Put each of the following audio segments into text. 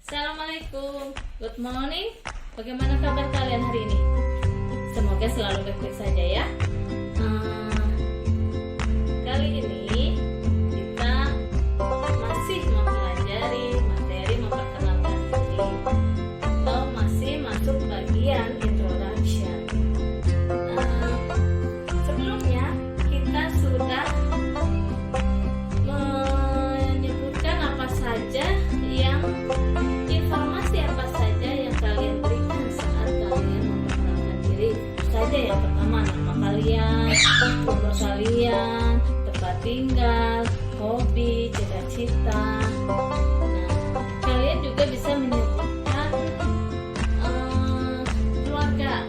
Assalamualaikum, good morning. Bagaimana kabar kalian hari ini? Semoga selalu baik-baik saja ya. Kali ini kita masih mempelajari materi memperkenalkan diri atau masih masuk bagian introduction. Sebelumnya kita sudah menyebutkan apa saja yang informasi apa saja yang kalian berikan saat kalian memperkenalkan diri. Saja yang pertama, nama kalian, umur kalian, tempat tinggal, hobi, cita-cita. Nah, kalian juga bisa menyebutkan keluarga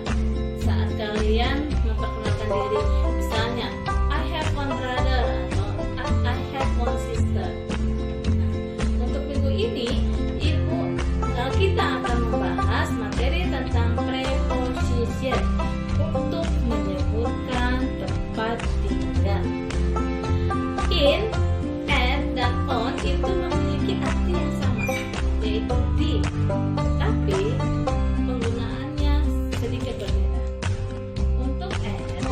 saat kalian memperkenalkan diri. Misalnya, I have one brother atau I have one sister. Nah, untuk minggu ini kita akan membahas materi tentang preposition untuk menyebutkan tempat tinggal. In, at, dan on itu memiliki arti yang sama, yaitu di, tapi penggunaannya sedikit berbeda. Untuk at,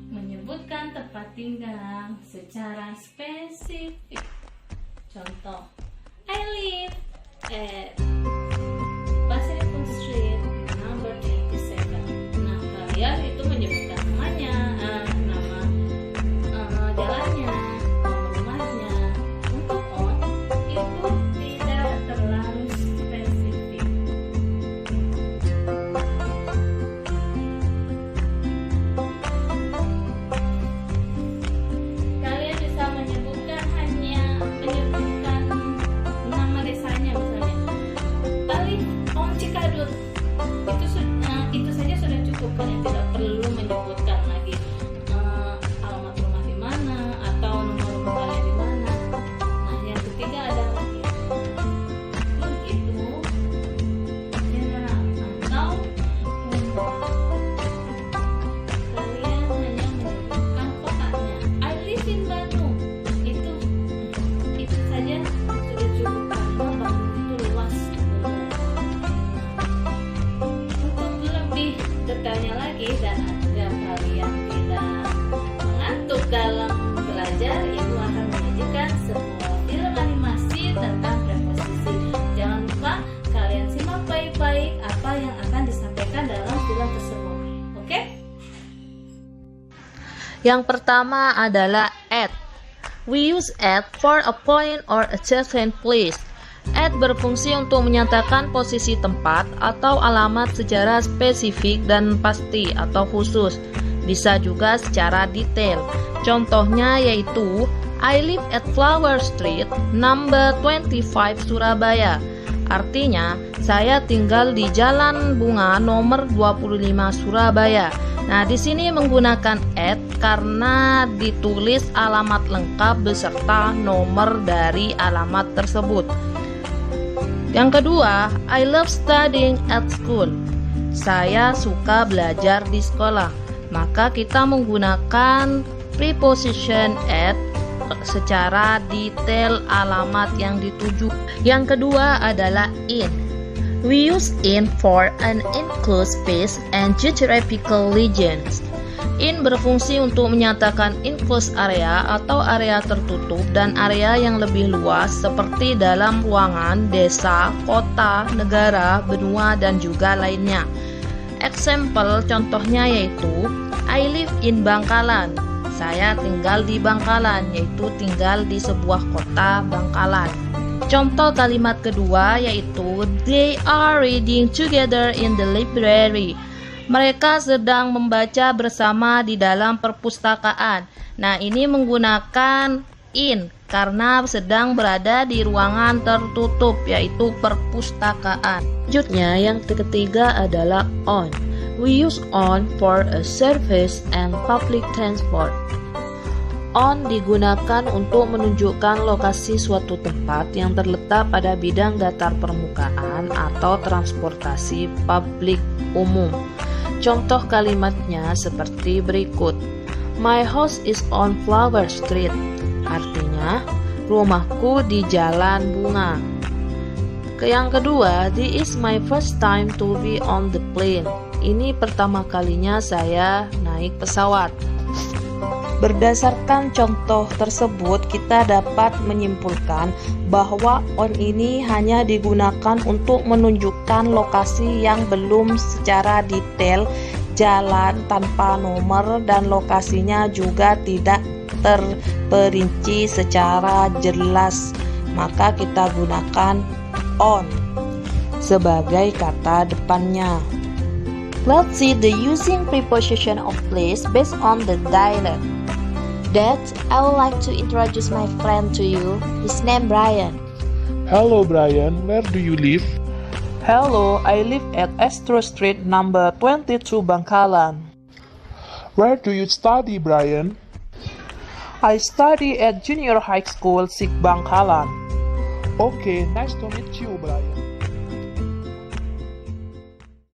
menyebutkan tempat tinggal secara spesifik. Contoh, I live at Pasiripun Street number 27. Nah, kalian itu menyebutkan namanya, nama jalannya, rumahnya. Untuk on itu tidak terlalu spesifik. Kalian bisa menyebutkan nama desanya, misalnya Bali on Cikadut. Itu saja sudah cukup, kalian tidak perlu menyebutkan lagi alamat rumah di mana atau nomor rumah kalian di mana. Nah, yang ketiga adalah itu general atau umum. Kalian hanya menyebutkan kotanya. I live in Bandung. Itu saja sudah cukup karena Bandung itu luas. Untuk lebih detailnya lagi dan agar kalian tidak mengantuk dalam belajar, Ibu akan menyajikan sebuah film animasi tentang preposisi. Jangan lupa kalian simak baik-baik apa yang akan disampaikan dalam film tersebut. Oke? Yang pertama adalah at. We use at for a point or a certain place. At berfungsi untuk menyatakan posisi tempat atau alamat secara spesifik dan pasti atau khusus. Bisa juga secara detail. Contohnya yaitu I live at Flower Street, number 25 Surabaya. Artinya, saya tinggal di Jalan Bunga nomor 25 Surabaya. Nah, di sini menggunakan at karena ditulis alamat lengkap beserta nomor dari alamat tersebut. Yang kedua, I love studying at school. Saya suka belajar di sekolah. Maka kita menggunakan preposition at secara detail alamat yang dituju. Yang kedua adalah in. We use in for an enclosed space and geographical regions. In berfungsi untuk menyatakan enclosed area atau area tertutup dan area yang lebih luas seperti dalam ruangan, desa, kota, negara, benua, dan juga lainnya. Example contohnya yaitu I live in Bangkalan. Saya tinggal di Bangkalan, yaitu tinggal di sebuah kota Bangkalan. Contoh kalimat kedua yaitu they are reading together in the library. Mereka sedang membaca bersama di dalam perpustakaan. Nah, ini menggunakan in karena sedang berada di ruangan tertutup, yaitu perpustakaan. Selanjutnya, yang ketiga adalah on. We use on for a service and public transport. On digunakan untuk menunjukkan lokasi suatu tempat yang terletak pada bidang datar permukaan atau transportasi publik umum. Contoh kalimatnya seperti berikut. My house is on Flower Street. Artinya, rumahku di Jalan Bunga. Yang kedua, this is my first time to be on the plane. Ini pertama kalinya saya naik pesawat. Berdasarkan contoh tersebut, kita dapat menyimpulkan bahwa on ini hanya digunakan untuk menunjukkan lokasi yang belum secara detail, jalan tanpa nomor, dan lokasinya juga tidak terperinci secara jelas. Maka kita gunakan on sebagai kata depannya. Let's see the using preposition of place based on the dialect. Dad, I would like to introduce my friend to you. His name Brian. Hello Brian, where do you live? Hello, I live at Astro Street number 22 Bangkalan. Where do you study, Brian? I study at Junior High School, Sik Bangkalan. Okay, nice to meet you, Brian.